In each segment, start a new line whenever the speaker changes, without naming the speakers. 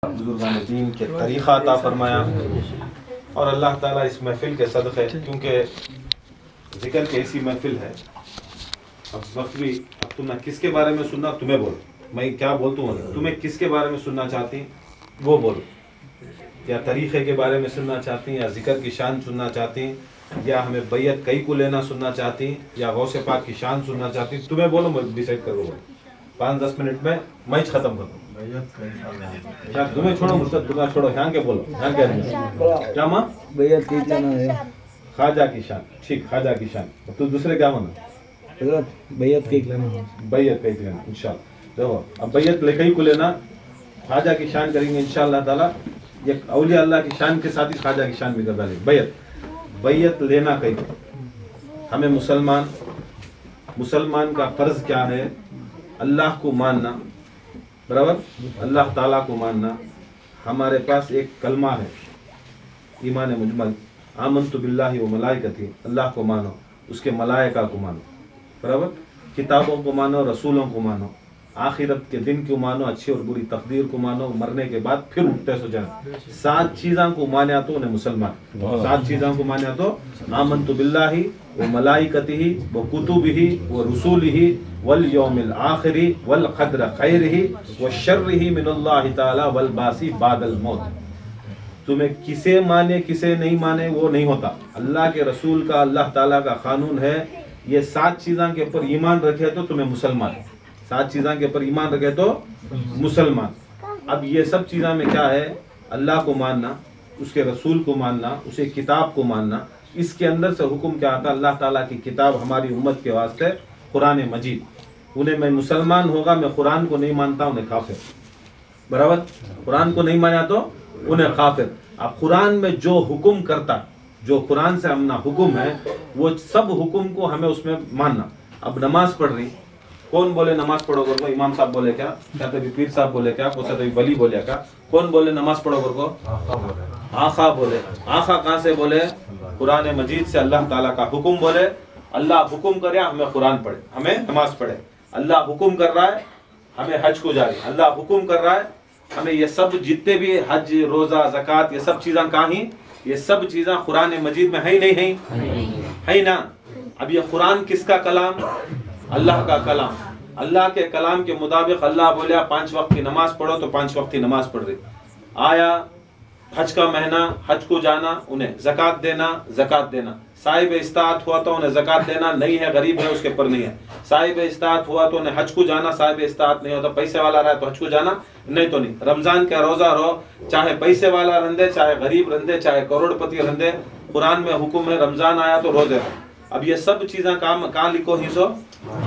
बुजुर्गान दीन के तरीक़ा अता फरमाया और अल्लाह ताला इस महफ़िल के सदक़े, क्योंकि ज़िक्र की ऐसी महफ़िल है, अब वक्त भी अब तुम किसके बारे में सुनना तुम्हें बोलो, मैं क्या बोलता हूँ, तुम्हें किसके बारे में सुनना चाहती वो बोलो, या तरीक़े के बारे में सुनना चाहती, या ज़िक्र की शान सुनना चाहती, या हमें बैयत कई को लेना सुनना चाहती, या गौसे पाक की शान सुनना चाहती, तुम्हें बोलो, मैं डिसाइड करूँगा। 5-10 मिनट में मैच ख़त्म कर दूँ। क्या तुम्हें छोड़ो, मुझसे तुम्हें छोड़ो, यहाँ के बोलो, यहाँ के क्या माँ
बैयत की जाना है,
ख्वाजा की शान, ठीक, ख्वाजा की शान। तू दूसरे क्या माना,
बैयत की लेना,
बैयत कई लेना इंशाल्लाह। देखो अब बैयत कई को लेना, ख्वाजा की शान करेंगे इंशाल्लाह ताला। ये औलिया अल्लाह की शान के साथ ही ख्वाजा की शान भी कर डालेंगे। बैयत लेना कई, हमें मुसलमान का फ़र्ज क्या है, अल्लाह को मानना, बराबर, अल्लाह ताला को मानना। हमारे पास एक कलमा है, ईमान मुजमल, आमन्तु बिल्लाहि व मलाइकती, अल्लाह को मानो, उसके मलाइका को मानो, बराबर, किताबों को मानो, रसूलों को मानो, आखिरत के दिन को मानो, अच्छी और बुरी तकदीर को मानो, मरने के बाद फिर उठते सो जाना। 7 चीज़ों को माने तो उन्हें मुसलमान, 7 चीज़ों को माने तो आमन्तु बिल्लाहि व मलाइकतिही व कुतुबिही व रुसूलिही वल यौमिल आखिरी वल क़द्र खैरिही व शर्रिही मिनल्लाहि ताला वल बासी बादल मौत। तुम्हें किसे माने किसे नहीं माने वो नहीं होता, अल्लाह के रसूल का, अल्लाह ताला का कानून है। ये 7 चीज़ों के ऊपर ईमान रखे तो तुम्हें मुसलमान, 7 चीज़ों के ऊपर ईमान रखे तो मुसलमान। अब ये सब चीज़ों में क्या है, अल्लाह को मानना, उसके रसूल को मानना, उसे किताब को मानना। इसके अंदर से हुक्म क्या आता है, अल्लाह ताला की किताब हमारी उम्मत के वास्ते कुरान मजीद। उन्हें मैं मुसलमान होगा, मैं कुरान को नहीं मानता, उन्हें काफिर, बराबर, कुरान को नहीं माना तो उन्हें काफिर। अब कुरान में जो हुक्म करता, जो कुरान से हमना हुक्म है, वो सब हुक्म को हमें उसमें मानना। अब नमाज पढ़ रही, कौन बोले नमाज पढ़ो को, इमाम साहब बोले क्या कभी पीर साहब बोले क्या, कभी वली बोले क्या, कौन बोले नमाज पढ़ो को, आखा बोले। आखा कहाँ से बोले, कुरान मजीद से अल्लाह ताला का हुक्म बोले। अल्लाह हुक्म करे हमें कुरान पढ़े, हमें नमाज पढ़े। अल्लाह हुक्म कर रहा है हमें हज को जारी, अल्लाह हुक्म कर रहा है हमें ये सब जितने भी हज, रोज़ा, ज़कात, ये सब चीज़ें कहाँ ही, ये सब चीज़ें कुरान मजीद में है नहीं है ना। अब ये कुरान किसका कलाम, अल्लाह का कलाम। अल्लाह के कलाम के मुताबिक अल्लाह बोला 5 वक्त की नमाज पढ़ो तो 5 वक्त की नमाज पढ़ रही। आया हज का महीना, हज को जाना, उन्हें ज़कात देना, ज़कात देना। साहिब इस्तात हुआ तो उन्हें ज़कात देना, नहीं है गरीब है उसके ऊपर नहीं है। साहिब इस्तात हुआ तो उन्हें हज को जाना, साहिब इस्तात नहीं होता, पैसे वाला रहा तो हज को जाना, नहीं तो नहीं। रमज़ान का रोज़ा रहो, चाहे पैसे वाला रंदे, चाहे गरीब रंदे, चाहे करोड़पति रंदे, कुरान में हुक्म है रमज़ान आया तो रोज़े रहो। अब ये सब चीज़ें काम कहाँ लिखो ही सो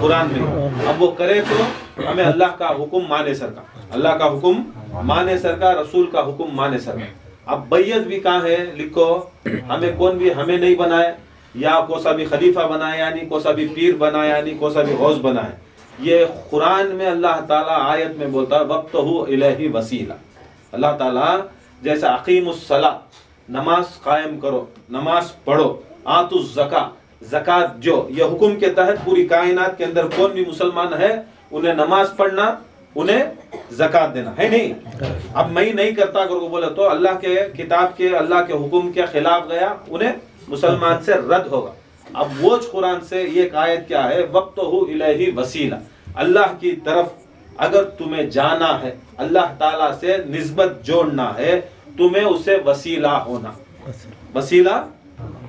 कुरान में। अब वो करे तो हमें अल्लाह का हुक्म माने सर का, अल्लाह का हुक्म माने सर का, रसूल का हुक्म माने सर का। अब बैयत भी कहाँ है लिखो, हमें कौन भी हमें नहीं बनाए, या कोसा भी खलीफा बनाए, यानी कोसा भी पीर बनाए, यानी कोसा भी गौस बनाए। ये कुरान में अल्लाह ताला आयत में बोलता है वक्तहु इलैहि वसीला। अल्लाह ताला जैसा अकीमुस्सला, नमाज कायम करो, नमाज पढ़ो, आतुज़ ज़का, ज़कात जो, ये हुक्म के तहत पूरी कायनात के अंदर कौन भी मुसलमान है उन्हें नमाज पढ़ना, उन्हें ज़कात देना है नहीं। अब मैं नहीं करता अगर को बोले तो अल्लाह के किताब के, अल्लाह के हुक्म के खिलाफ गया, उन्हें मुसलमान से रद्द होगा। अब वो कुरान से ये आयत क्या है, वक्तहु इलैहि वसीला, अल्लाह की तरफ अगर तुम्हें जाना है, अल्लाह ताला से निस्बत जोड़ना है, तुम्हें उसे वसीला होना, वसीला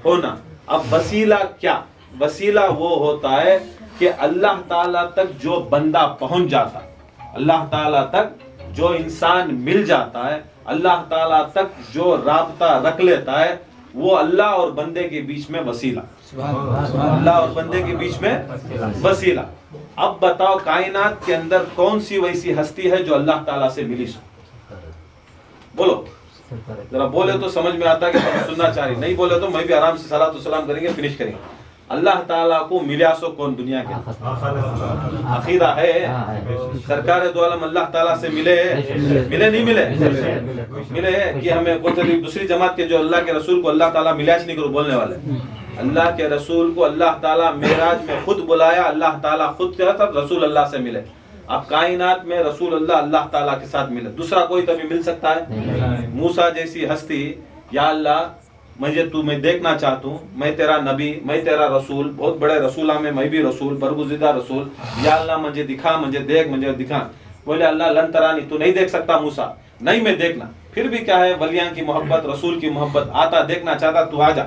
होना। अब वसीला क्या, वसीला वो होता है कि अल्लाह ताला तक जो बंदा पहुंच जाता, अल्लाह ताला तक जो इंसान मिल जाता है, अल्लाह ताला तक जो राबता रख लेता है, वो अल्लाह और बंदे के बीच में वसीला, अल्लाह और बंदे के बीच में वसीला। अब बताओ कायनात के अंदर कौन सी वैसी हस्ती है जो अल्लाह ताला से मिली सो, बोलो जरा, बोले तो समझ में आता है कि सुनना चाहिए, नहीं बोले तो मैं भी आराम से सलात व सलाम करेंगे, फिनिश करेंगे। अल्लाह ताला को मिला सो कौन दुनिया के अकीदा है, सरकार दो आलम अल्लाह ताला से मिले नहीं मिले है कि हमें दूसरी जमात के जो अल्लाह के रसूल को अल्लाह ताला मिलाज नहीं करो बोलने वाले। अल्लाह के रसूल को अल्लाह ताला मेराज में खुद बुलाया, अल्लाह ताला खुद क्या था, रसूल अल्लाह से मिले। अब कायनात में रसूल अल्लाह ताला के साथ मिले, दूसरा कोई तभी मिल सकता है? मूसा जैसी हस्ती, या अल्लाह मुझे तू मैं देखना चाहता हूँ, मैं तेरा नबी, मैं तेरा रसूल, बहुत बड़े रसूला में मैं भी रसूल, बरगुज़िदा रसूल, या अल्लाह मुझे दिखा, मुझे देख, मुझे दिखा। बोले अल्लाह लन तरानी, तू नहीं देख सकता मूसा, नहीं मैं देखना। फिर भी क्या है, वलियां की मोहब्बत, रसूल की मोहब्बत, आता देखना चाहता तू आ जा,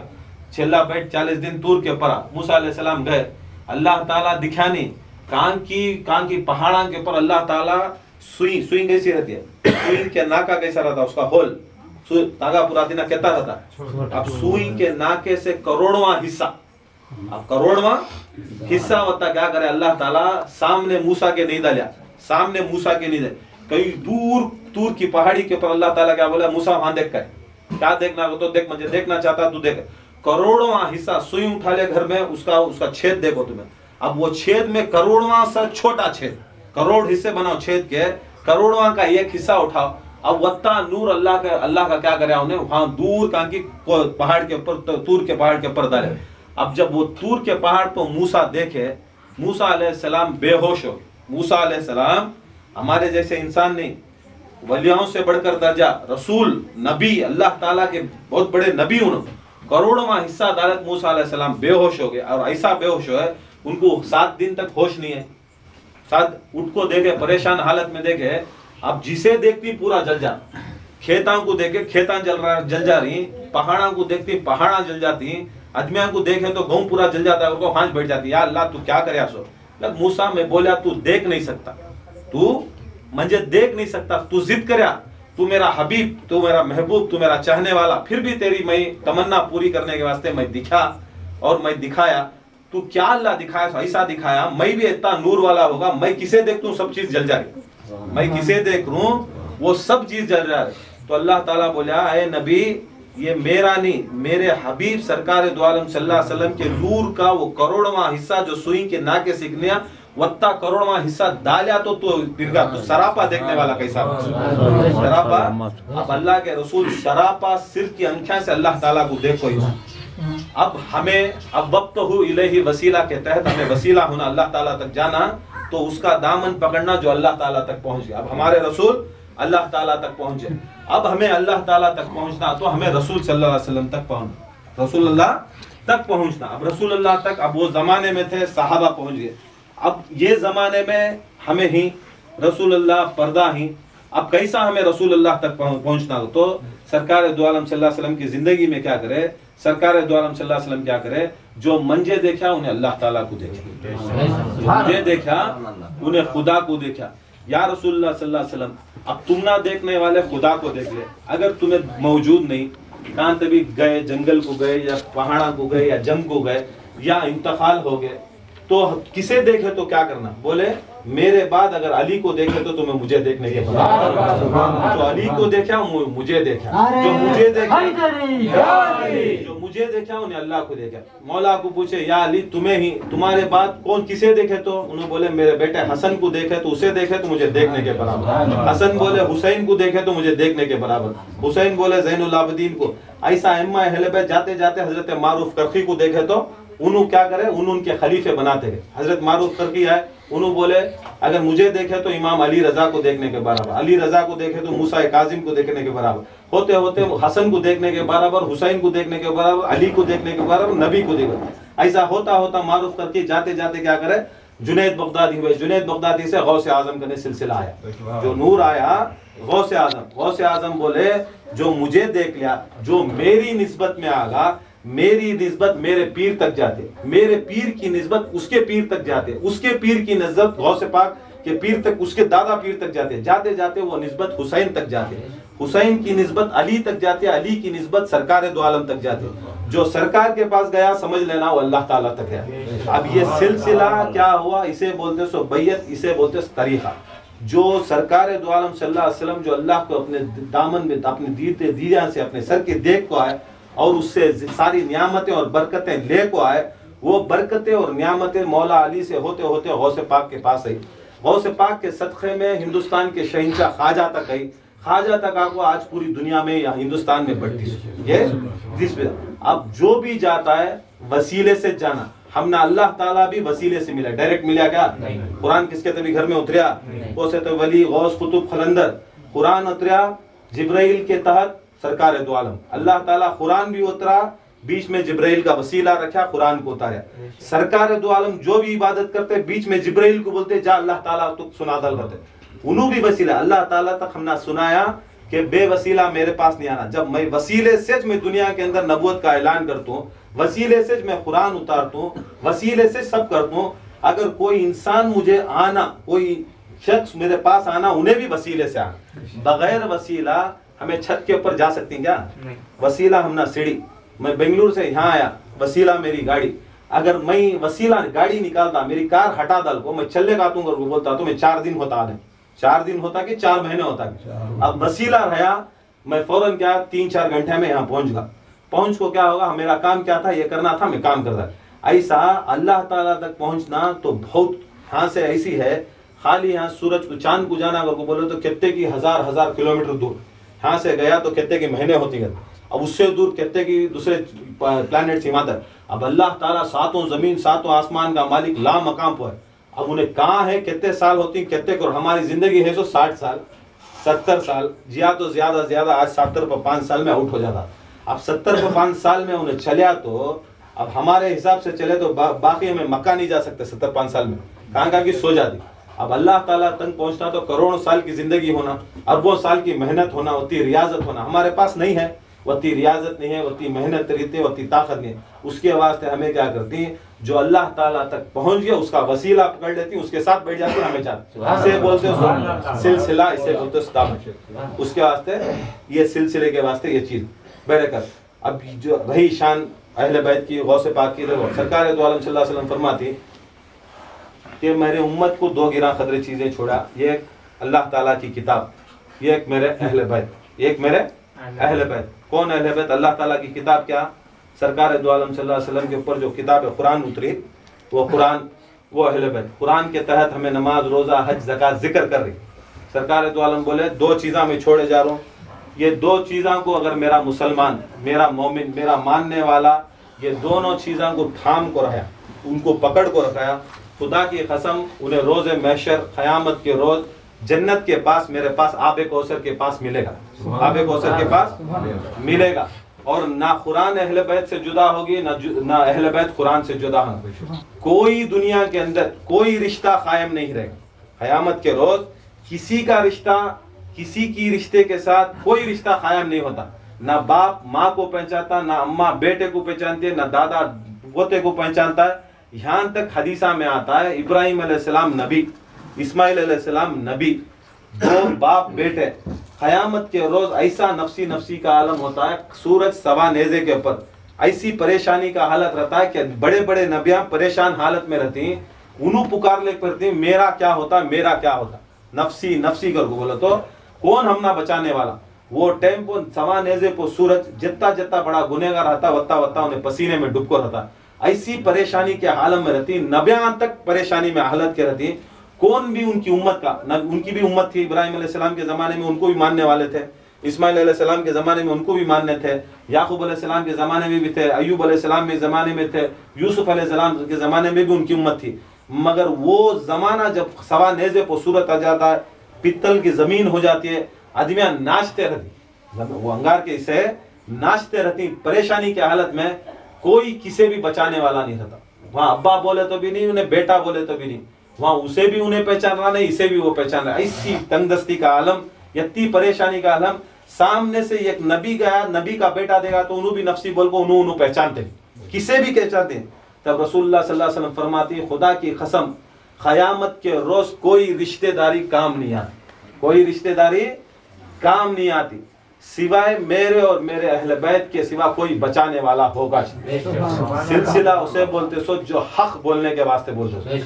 छेल्ला बैठ 40 दिन तूर के ऊपर। मूसा अलैहिस्सलाम गए, अल्लाह ताला दिखा नहीं, कान की पहाड़ा के ऊपर अल्लाह ताला सुई कैसी रहती है, सुई के नाका कैसा रहता, उसका होल तागा पूरा दिन कहता रहता। अब सुई के नाके से करोड़वां हिस्सा, अब करोड़वां हिस्सा होता, क्या करे अल्लाह ताला सामने मूसा के नहीं डालिया, सामने मूसा के नहीं दे, कहीं दूर की पहाड़ी के ऊपर अल्लाह ताला क्या बोला, मूसा वहां देख कर, क्या देखना हो तो देख, मुझे देखना चाहता तू देख। करोड़वां हिस्सा सुई उठा ले घर में, उसका छेद देखो तुम्हें। अब वो छेद में करोड़वां सा छोटा छेद, करोड़ हिस्से बनाओ छेद के, करोड़वां का एक हिस्सा उठाओ। अब वत्ता नूर अल्लाह का क्या करे, उन्हें वहां दूर कहां की पहाड़ के ऊपर, तूर के पहाड़ के ऊपर डाले। अब जब वो तूर के पहाड़ पर मूसा देखे, मूसा अलैहिस्सलाम बेहोश हो। मूसा अलैहिस्सलाम हमारे जैसे इंसान नहीं, वलियों से बढ़कर दर्जा, रसूल, नबी, अल्लाह ताला के बहुत बड़े नबी, उन्होंने करोड़वां हिस्सा अदालत मूसा अलैहिस्सलाम बेहोश हो गए। और ऐसा बेहोश है उनको 7 दिन तक होश नहीं है। साथ उठ को देखे, परेशान हालत में देखे, अब जिसे देखती पूरा जल जा, खेता को देखे खेता जल जा रही, पहाड़ा को देखती पहाड़ा जल जाती, आदमिया को देखे तो गाँव पूरा जल जाता है, उनको हाथ बैठ जाती, या अल्लाह तू क्या करे सो। मूसा में बोला तू देख नहीं सकता, तू मुझे देख नहीं सकता, तू जिद करया, तू मेरा हबीब, तू मेरा महबूब, तू मेरा चाहने वाला, फिर भी तेरी मैं तमन्ना पूरी करने के वास्ते मैं दिखा और मैं दिखाया। तू क्या अल्लाह दिखाया, ऐसा दिखाया मैं भी इतना नूर वाला होगा, मैं किसे देख तू सब चीज जल जाए, मैं किसे देख लूं वो सब चीज जल रहा है। तो अल्लाह ताला बोला, ए नबी ये मेरा नहीं, मेरे हबीब सरकार दो आलम सल्लल्लाहु अलैहि वसल्लम के नूर का वो करोड़वां हिस्सा जो सुई के नाके से निकला, वत्ता करोड़वां हिस्सा डाला तो तिरगा तो सरापा देखने वाला कैसा सरापा। अब अल्लाह के रसूल सरापा सिर की अंखियां से अल्लाह ताला को देखो। अब हमें अब वक्त हो इलैहि वसीला के तहत हमें वसीला होना, अल्लाह ताला तक जाना, तो उसका दामन पकड़ना जो अल्लाह ताला तक पहुंच गया। अब हमारे रसूल अल्लाह ताला तक पहुंचे, अब हमें अल्लाह ताला तक पहुंचना, तो हमें रसूल सल्लल्लाहु अलैहि वसल्लम तक पहुंचना, रसूल अल्लाह तक पहुंचना। अब रसूल अल्लाह तक, अब वो जमाने में थे सहाबा पहुंच गए, अब ये जमाने में हमें ही रसूल अल्लाह पर्दा ही। अब कैसा हमें रसूल अल्लाह तक पहुंचना हो, तो सरकार दो आलम सल्लल्लाहु अलैहि वसल्लम की जिंदगी में क्या करे, सरकार दो आलम सल्लल्लाहु अलैहि वसल्लम क्या करे, जो मंजे देखा उन्हें अल्लाह ताला को देखा, मंजे देखा उन्हें खुदा को देखा। या रसूलुल्लाह सल्लल्लाहु अलैहि वसल्लम, अब तुम ना देखने वाले खुदा को देख ले। अगर तुम्हें मौजूद नहीं, कहाँ तभी गए, जंगल को गए या पहाड़ा को गए या जम को गए या इंतकाल हो गए, तो किसे देखे तो क्या करना, बोले मेरे बाद अगर अली को देखे तो तुम्हें मुझे देखने के बराबर। तो अली को देखा मुझे देखा, जो मुझे देखा उन्हें अल्लाह को देखा। मौला को पूछे या अली तुम्हें ही, तुम्हारे बाद कौन किसे देखे, तो उन्होंने बोले मेरे बेटे हसन को देखे तो उसे देखे तो मुझे देखने के बराबर। हसन बोले हुसैन को देखे तो मुझे देखने के बराबर। हुसैन बोले ज़ैनुल आबिदीन को। ऐसा इम्मा अहले बैत जाते जाते हजरत मारूफ करखी को देखे तो उन्होंने क्या करे, उनके खलीफे बनाते गए। हजरत मारूफ करखी आए, उन्होंने बोले अगर मुझे देखे तो इमाम अली रजा को देखने के बराबर, अली रजा को देखे तो मूसा काजिम को देखने के बराबर, होते होते हसन को देखने के बराबर, हुसैन को देखने के बराबर, अली को देखने के बराबर, नबी को देखने। ऐसा होता होता मारूफ करके जाते जाते क्या करे, जुनैद बगदादी हुए। जुनैद बगदादी से गौसे आजम का सिलसिला आया, जो नूर आया गौसे आजम। गौसे आजम बोले जो मुझे देख लिया, जो मेरी निस्बत में आगा, मेरी निस्बत मेरे पीर तक जाते, मेरे पीर की निस्बत उसके पीर तक जाते, उसके पीर की निस्बत गौसे पाक के पीर तक, उसके दादा पीर तक जाते, जाते जाते वो निस्बत हुसैन तक जाते, हुसैन की निस्बत अली तक जाते, अली की निस्बत सरकार दो आलम तक जाते। जो सरकार के पास गया समझ लेना वो अल्लाह ताला तक है। अब ये सिलसिला क्या हुआ, इसे बोलते सो बैयत, इसे बोलते तरीका। जो सरकार दो आलम सल्लल्लाहु अलैहि वसल्लम जो अल्लाह को अपने दामन में, अपने दीदा से, अपने सर के देख को आए और उससे सारी नियामतें और बरकतें ले को आए, वो बरकतें और नियामतें मौला अली से होते होते गौसे पाक के पास आई। गौसे पाक के सदक़े में हिंदुस्तान के शहंशाह ख्वाजा तक आई। ख्वाजा तक आपको आज पूरी दुनिया में या हिंदुस्तान में बढ़ती है ये जिस पे। अब जो भी जाता है वसीले से जाना, हमने अल्लाह ताला भी वसीले से मिला, डायरेक्ट मिला क्या? कुरान किसके तभी घर में उतरिया? उसे तो वली गौस कुतुब खलंदर कुरान उतरिया जिब्राइल के तहत सरकार दो आलम। अल्लाह ताला कुरान भी उतरा, बीच में जिब्राइल का वसीला रखा, कुरान को उतारा। सरकार दो आलम जो भी इबादत करते बीच में जिब्राइल को बोलते जा अल्लाह ताला तो सुना दल करते, उन्हों भी वसीला अल्लाह ताला तक हमने सुनाया कि बेवसीला मेरे पास नहीं आना। जब मैं वसीले से मैं दुनिया के अंदर नबूवत का ऐलान करता हूँ, वसीले से मैं कुरान उतारता हूँ, वसीले से सब करता हूँ। अगर कोई इंसान मुझे आना, कोई शख्स मेरे पास आना, उन्हें भी वसीले से आना। बगैर वसीला हमें छत के ऊपर जा सकती हैं क्या? वसीला हमना सीढ़ी। मैं बेंगलुरु से यहाँ आया, वसीला मेरी गाड़ी। अगर मैं वसीला गाड़ी निकालता, मेरी कार हटा डाल को, मैं चलने का आतूंगा बोलता तो मैं 4 दिन होता है, 4 दिन होता कि 4 महीने होता। अब वसीला रहा, मैं फौरन क्या 3-4 घंटे में यहाँ पहुंच गया। पहुंच को क्या होगा, मेरा काम क्या था, ये करना था, मैं काम करता। ऐसा अल्लाह ताला तक पहुंचना तो बहुत यहाँ से ऐसी है, खाली यहाँ सूरज को चांद को जाना अगर को बोले तो कितने की हजार किलोमीटर दूर यहाँ से गया तो कितने के महीने होती है। अब उससे दूर कितने की दूसरे प्लैनेट सीमा तक। अब अल्लाह ताला 7 जमीन 7 आसमान का मालिक ला मकाम पर है। अब उन्हें कहाँ है, कितने साल होती, कितने को हमारी जिंदगी है, 60 साल 70 साल जिया तो ज्यादा आज 70 पर 5 साल में आउट हो जाता। अब 70 पर 5 साल में उन्हें चलिया तो अब हमारे हिसाब से चले तो बाकी हमें मक्का नहीं जा सकते 70-5 साल में, कहाँ की सो जाती। अब अल्लाह ताला तक पहुंचना तो करोड़ों साल की जिंदगी होना, अरबों साल की मेहनत होना, उतनी रियाजत होना। हमारे पास नहीं है, उतनी रियाजत नहीं है, उतनी मेहनत रहती है, उतनी ताकत नहीं है। उसके वास्ते हमें क्या करती है, जो अल्लाह ताला तक पहुंच गया उसका वसीला पकड़ लेती है, उसके साथ बैठ जाती है हमेशा। इसे बोलते हो सिलसिला, इसे बोलते हो सदाकत। उसके वास्ते ये सिलसिले के वास्ते ये चीज बरकत। अब जो रही शान अहले बैत की, गौसे पाक की, सरकार दो आलम सल्लल्लाहु अलैहि वसल्लम फरमाती कि मेरे उम्मत को 2 गिरा खदरे चीजें छोड़ा, ये एक अल्लाह ताला की किताब, ये एक मेरे अहले बैत, एक मेरे अहले बैत। कौन अहले बैत? अल्लाह ताला की किताब क्या? सरकार दो आलम सल्लल्लाहु अलैहि वसल्लम के ऊपर जो किताब है कुरान उतरी, वो कुरान, वो अहले बैत। कुरान के तहत हमें नमाज रोजा हज ज़कात जिक्र कर रही। सरकार दो आलम बोले 2 चीज़ा मैं छोड़े जा रहा हूँ, ये 2 चीज़ा को अगर मेरा मुसलमान, मेरा मोमिन, मेरा मानने वाला ये दोनों चीज़ा को थाम को रहा, उनको पकड़ को रखाया, खुदा की कसम उन्हें रोज़ महशर क़यामत के रोज़ जन्नत के पास, मेरे पास आबे कौसर के पास मिलेगा, आबे कौसर के पास मिलेगा। और ना कुरान अहले बैत से जुदा होगी, ना अहले बैत कुरान से जुदा होगी। कोई दुनिया के अंदर कोई रिश्ता कायम नहीं रहेगा। क़यामत के रोज किसी का रिश्ता, किसी की रिश्ते के साथ कोई रिश्ता कायम नहीं होता। ना बाप माँ को पहचानता, ना अम्मा बेटे को पहचानती है, ना दादा पोते को पहचानता है। यहाँ तक हदीसा में आता है इब्राहिम अलैहिस्सलाम नबी, इस्माइल अलैहिस्सलाम नबी, 2 बाप बेटे। क़यामत के रोज ऐसा नफसी नफसी का आलम होता है, सूरज सवा नेज़े के ऊपर ऐसी परेशानी का हालत रहता है कि बड़े बड़े नबियाँ परेशान हालत में रहती हैं, उन्हों पुकार ले करती हैं मेरा क्या होता, मेरा क्या होता। नफसी नफसी कर बोलो तो कौन हमना बचाने वाला। वो टाइम पर सवा नेज़े पर सूरज जितना जितना बड़ा गुनेगार रहता वत्ता वत्ता उन्हें पसीने में डुबको रहता। ऐसी परेशानी के हालत में रहती, नबियाँ तक परेशानी में हालत के रहती। कौन भी उनकी उम्मत का, उनकी भी उम्मत थी, इब्राहिम अलैहिस्सलाम के ज़माने में उनको भी मानने वाले थे, इस्माइल अलैहिस्सलाम के ज़माने में उनको भी मानने थे, याकूब अलैहिस्सलाम के ज़माने में भी थे, अय्यूब अलैहिस्सलाम के ज़माने में थे, यूसुफ अलैहिस्सलाम के ज़माने में भी उनकी उम्मत थी। मगर वो ज़माना जब सवा नेज़े पर सूरत आ जाता है, पित्तल की ज़मीन हो जाती है, आदमियाँ नाचते रहती, वो अंगार के इसे नाचते रहती, परेशानी की हालत में कोई किसी भी बचाने वाला नहीं रहता। वहाँ अब्बा बोले तो भी नहीं, उन्हें बेटा बोले तो भी नहीं, वहाँ उसे भी उन्हें पहचान रहा नहीं, इसे भी वो पहचान रहा। ऐसी तंगदस्ती का आलम, इतनी परेशानी का आलम। सामने से एक नबी गया, नबी का बेटा देगा तो उन्होंने भी नफसी बोल को उन्होंने पहचानते, किसे भी पहचानते। तब रसूलुल्लाह सल्लल्लाहु अलैहि वसल्लम फरमाती है खुदा की कसम क़यामत के रोज कोई रिश्तेदारी काम नहीं आती, कोई रिश्तेदारी काम नहीं आती, सिवाय मेरे और मेरे अहले बैत के सिवा कोई बचाने वाला होगा। सिलसिला उसे बोलते सो जो हक बोलने के वास्ते बोलते।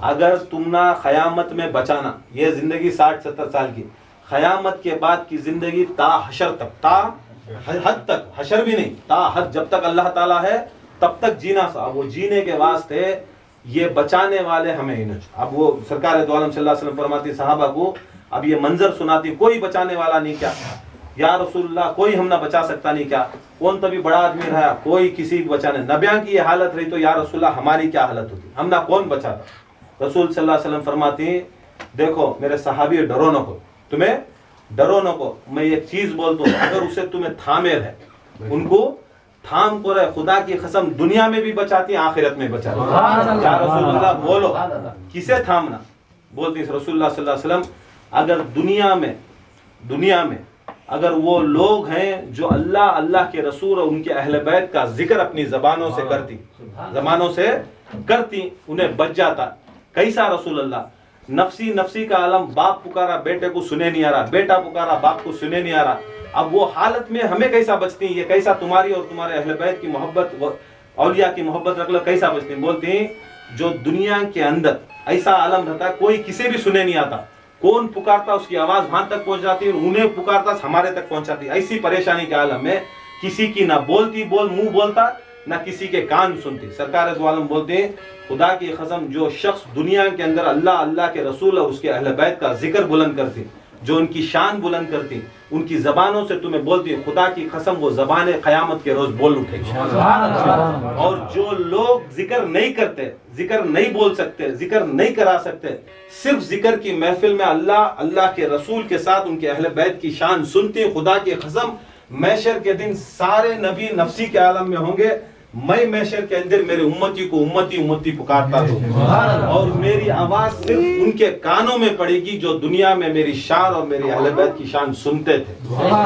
अगर तुमना क़यामत में बचाना, ये जिंदगी 60-70 साल की, क़यामत के बाद की जिंदगी ता हशर तक, ता हद तक, हशर भी नहीं, ता हद, जब तक अल्लाह ताला है तब तक जीना सा। वो जीने के वास्ते ये बचाने वाले हमें ही नहीं। अब वो सरकार दो आलम सल्लल्लाहु अलैहि वसल्लम फरमाती सहाबा को, अब ये मंजर सुनाती, कोई बचाने वाला नहीं, क्या या रसूलुल्लाह कोई हम ना बचा सकता नहीं क्या? कौन तभी बड़ा आदमी रहा, कोई किसी को बचाने, नबियां की ये हालत रही तो या रसूलुल्लाह हमारी क्या हालत होती, हम ना कौन बचाता? रसूल सल्लल्लाहु अलैहि वसल्लम फरमाती हैं, देखो मेरे सहाबी डरो न को, तुम्हें डरो न को, मैं एक चीज बोलता हूँ, अगर उसे तुम्हें थामे है, उनको थाम को रहे, खुदा की कसम दुनिया में भी बचाती है, आखिरत में बचाती है। या रसूलुल्लाह बोलो किसे थामना? बोलती रसूलुल्लाह सल्लल्लाहु अलैहि वसल्लम, अगर दुनिया में अगर वो लोग हैं जो अल्लाह के रसूल और उनके अहले बैत का जिक्र अपनी जबानों से करती, उन्हें बच जाता। कैसा रसूलुल्लाह? नफ्सी नफ्सी का आलम, बाप पुकारा बेटे को सुने नहीं आ रहा, बेटा पुकारा बाप को सुने नहीं आ रहा, अब वो हालत में हमें कैसा बचती? ये कैसा तुम्हारी और तुम्हारे अहले बैत की मोहब्बत, औलिया की मोहब्बत रख लो, कैसा बचती? बोलती हैं जो दुनिया के अंदर ऐसा आलम रहता है, कोई किसी भी सुने नहीं आता, कौन पुकारता उसकी आवाज वहां तक पहुंच जाती है, उन्हें पुकारता हमारे तक पहुंचाती। ऐसी परेशानी के आलम में किसी की ना मुंह बोलता, ना किसी के कान सुनती। सरकार दो आलम बोलते हैं, खुदा की कसम जो शख्स दुनिया के अंदर अल्लाह के रसूल और उसके अहले बैत का जिक्र बुलंद करती, जो उनकी शान बुलंद करती, उनकी जबानों से तुम्हें बोलती है, खुदा की कसम वो जबान क़यामत के रोज बोल उठेगी। और जो लोग जिक्र नहीं करते, जिक्र नहीं बोल सकते, जिक्र नहीं करा सकते, सिर्फ जिक्र की महफिल में अल्लाह के रसूल के साथ उनके अहले बैत की शान सुनते, खुदा की कसम महशर के दिन सारे नबी नफसी के आलम में होंगे, मैं महशर के अंदर मेरे उम्मती को उम्मती पुकारता हूँ, और मेरी आवाज सिर्फ उनके कानों में पड़ेगी जो दुनिया में मेरी शान और मेरी अहले बैत की शान सुनते थे,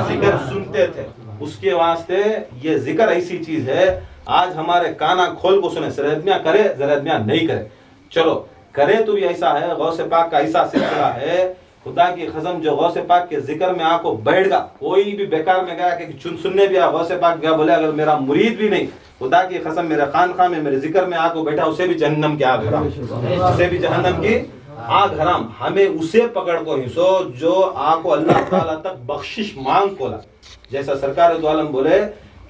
जिक्र सुनते थे। उसके वास्ते ये जिक्र ऐसी चीज है, आज हमारे काना खोल को सुने, जरहदमियाँ करे जरहदमियाँ नहीं करे, चलो करे तो भी ऐसा है, गौसे पाक का ऐसा सिलसिला है, खुदा की कसम जो गौसे पाक के जिक्र में आको बैठगा, कोई भी बेकार में गया कि सुनने भी आ, गौसे पाक गया बोले अगर मेरा मुरीद भी नहीं, खुदा की कसम मेरे खानखा में मेरे जिक्र में आको बैठा, उसे भी जहन्नम की आग हराम, उसे भी जहन्नम की आग हराम। हमें उसे पकड़ को हिंसो जो आको अल्लाह ताला तक बख्शिश मांग कोला। जैसा सरकार दो आलम बोले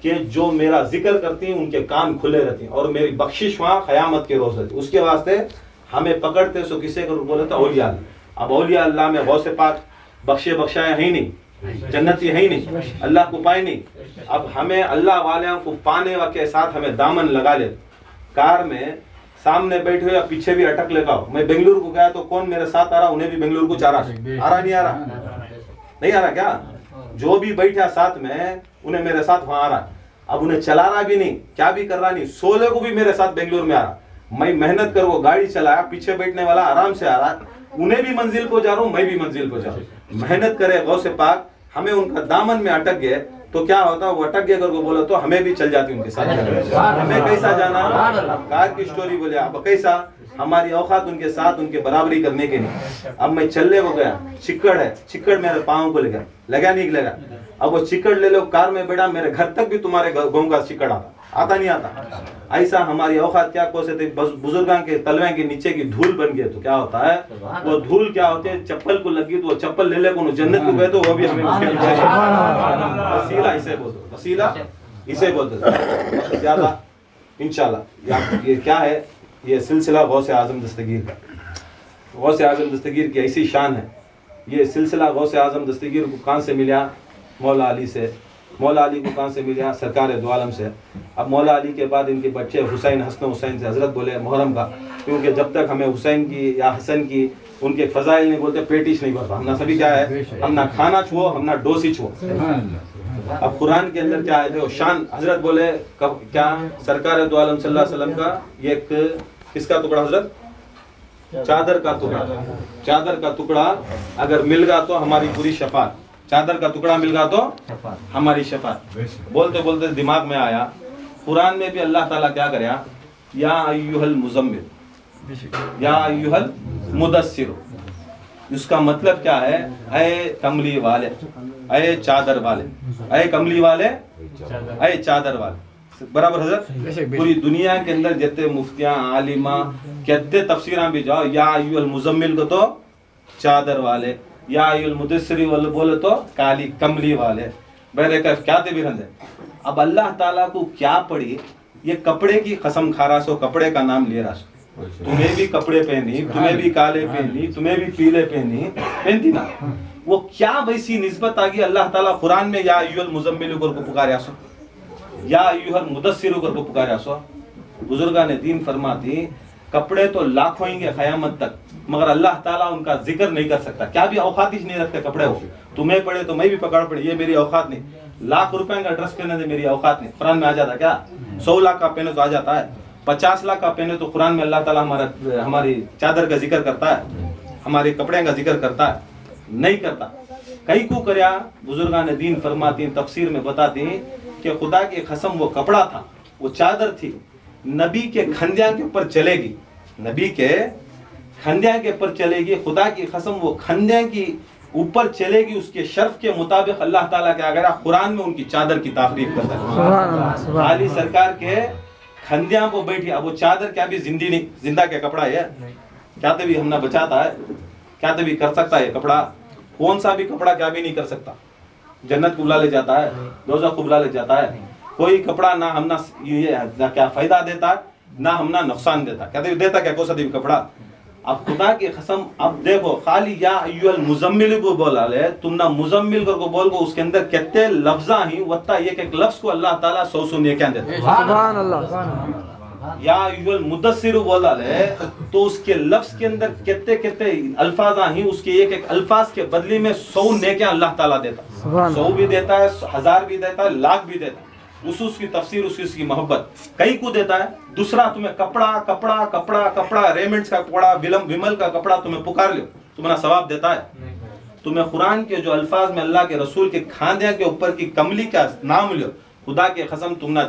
कि जो मेरा जिक्र करती हैं उनके कान खुले रहती हैं और मेरी बख्शिश वहां क़यामत के रोज रहती। उसके वास्ते हमें पकड़ते सो किसे को बोले तो औलिया। अब औलिया अल्लाह में गौसे पाक बख्शाया है ही नहीं, जन्नती है ही नहीं, अल्लाह को पाए नहीं। अब हमें अल्लाह वाले को पाने के साथ हमें दामन लगा ले, कार में सामने बैठे हो या पीछे भी अटक लगाओ। मैं बेंगलुरु को गया तो कौन मेरे साथ आ रहा, उन्हें भी बेंगलुरु को आ रहा क्या? जो भी बैठा साथ में उन्हें मेरे साथ वहां आ रहा। अब उन्हें चला रहा भी नहीं, क्या भी कर रहा नहीं, सोले को भी मेरे साथ बेंगलुरु में आ रहा। मैं मेहनत कर वो गाड़ी चलाया, पीछे बैठने वाला आराम से आ रहा, उन्हें भी मंजिल को जा रहा हूँ, मैं भी मंजिल को जा रहा हूँ। मेहनत करे गौसे पाक, हमें उनका दामन में अटक गए तो क्या होता, वो अटक गए अगर वो बोला तो हमें भी चल जाती उनके साथ। हमें कैसा जाना, कार की स्टोरी बोले, अब कैसा हमारी औकात उनके साथ उनके बराबरी करने के नहीं। अब मैं चलने को गया, चिक्कड़ है, चिक्कड़ मेरे पाँव को लगा नहीं लगा। अब वो चिक्कड़ ले लो, कार में बैठा, मेरे घर तक भी तुम्हारे गाँव का चिक्कड़ आता नहीं आता। ऐसा हमारी औकात क्या कोसे थे, बुजुर्गों के तलवे के नीचे की धूल बन गए तो क्या होता है, वो धूल क्या होती है, चप्पल को लगी तो वो चप्पल ले को जन्नत को गए तो वो भी हमें वसीला इसे बोलते, वसीला इसे बोलते ज्यादा इंशाल्लाह। ये क्या है, ये सिलसिला गौसे आजम दस्तगीर का। गौसे आजम दस्तगीर की ऐसी शान है। ये सिलसिला गौसे आजम दस्तगीर को कहाँ से मिला? मौला अली से। मौला अली को कहाँ से मिला? सरकार दो आलम से। अब मौला अली के बाद इनके बच्चे हुसैन, हसन हुसैन से। हजरत बोले मुहर्रम का, क्योंकि जब तक हमें हुसैन की या हसन की उनके फजाइल नहीं बोलते, पेटिश नहीं भरता। हम ना सभी क्या है, हम ना खाना छुओ, हम ना डोसी छुओ। अब कुरान के अंदर क्या है, देखो शान। हजरत बोले कब क्या, सरकार दो आलम सल्लल्लाहु अलैहि वसल्लम का एक किसका टुकड़ा हजरत? चादर का टुकड़ा। चादर का टुकड़ा अगर मिल गया तो हमारी पूरी शफात। चादर का टुकड़ा मिल गया तो हमारी शफात। बोलते बोलते दिमाग में आया, कुरान में भी अल्लाह ताला क्या करे, या अय्युहल मुज़म्मिल, या अय्युहल मुदस्सिर। इसका मतलब क्या है, ऐ कमली वाले, ऐ चादर वाले, ऐ कमली वाले, ऐ चादर वाले। बराबर हजरत? पूरी दुनिया के अंदर जितने मुफ्तियां, आलिमा, कहते तफसीरां भी जाओ, या अय्युहल मुज़म्मिल को तो चादर वाले, या अय्युहल मुदस्सिर वाले बोले तो काली कमली वाले। बहरे कैफ क्या थे भी रंदे। अब अल्लाह ताला को क्या पड़ी, ये कपड़े की कसम खा रहा सो, कपड़े का नाम ले रहा सो। तुम्हें भी कपड़े पहनी, तुम्हें भी काले पहनी, तुम्हें भी पीले पहनी, पहनती ना। वो क्या वैसी निस्बत आ गई अल्लाह ताला कुरान में या अय्युहल मुज़म्मिल को पुकारा सो, या अय्युहल मुदस्सिर को पुकारा सो। बुजुर्गान ने दीन फरमाती कपड़े तो लाखों होंगे क़यामत तक, मगर अल्लाह ताला उनका जिक्र नहीं कर सकता। क्या भी औकात ही नहीं रखते कपड़े हो, तुम्हें पड़े तो मैं भी पकड़ पड़े, ये मेरी औकात नहीं। लाख रुपए का ड्रेस पहने से मेरी औकात नहीं, कुरान में आ जाता क्या? 100 लाख का पहने तो आ जाता है, 50 लाख का पहने तो कुरान में अल्लाह ताला हमारी चादर का जिक्र करता है, हमारे कपड़े का जिक्र करता है? नहीं करता। कई को करया बुजुर्गान दीन फरमाती तफसीर में बताती कि खुदा की कसम वो कपड़ा था, वो चादर थी, नबी के खंदिया के ऊपर चलेगी, नबी के खंदिया के ऊपर चलेगी। खुदा की कसम वो खंदिया की ऊपर चलेगी, उसके शर्फ के मुताबिक अल्लाह ताला क्या करा कुरान में उनकी चादर की तारीफ करता है। आली सरकार के खंदिया को बैठी, अब वो चादर क्या भी जिंदी नहीं, जिंदा के कपड़ा है क्या तो भी हमने बचाता है, क्या तो भी कर सकता है कपड़ा? कौन सा भी कपड़ा क्या भी नहीं कर सकता। जन्नत को बुला ले जाता है, दोज़ख को बुला ले जाता है। कोई कपड़ा ना हमना ये ना क्या फायदा देता है, ना हमना नुकसान देता। क्या देता क्या कोई सा भी कपड़ा? अब खुदा की कसम, अब देखो खाली या अय्युहल मुज़म्मिल को बोला ले, तुम ना मुज़म्मिल को बोल को उसके अंदर कितने लफ्जा ही वत्ता एक लफ्ज को अल्लाह ताला 100 सुनिए क्या देता है। सुभान अल्लाह। या अय्युहल मुदस्सिर बोला ले तो उसके लफ्ज के अंदर कितने अल्फाज ही, उसके एक अल्फाज के बदले में 100 नेकियां अल्लाह ताला देता है। 100 भी देता है, 1000 भी देता है, लाख भी देता है। उसकी तफसीर, उसकी मोहब्बत कई को देता है। दूसरा तुम्हें कपड़ा कपड़ा कपड़ा कपड़ा रेमेंट्स का कपड़ा, विमल का कपड़ा तुम्हें पुकार लो, तुम्हारा सवाब देता है। तुम्हें कुरान के जो अल्फाज में अल्लाह के रसूल के खांदे के ऊपर की कमली का नाम लो, खुदा के कसम तुम ना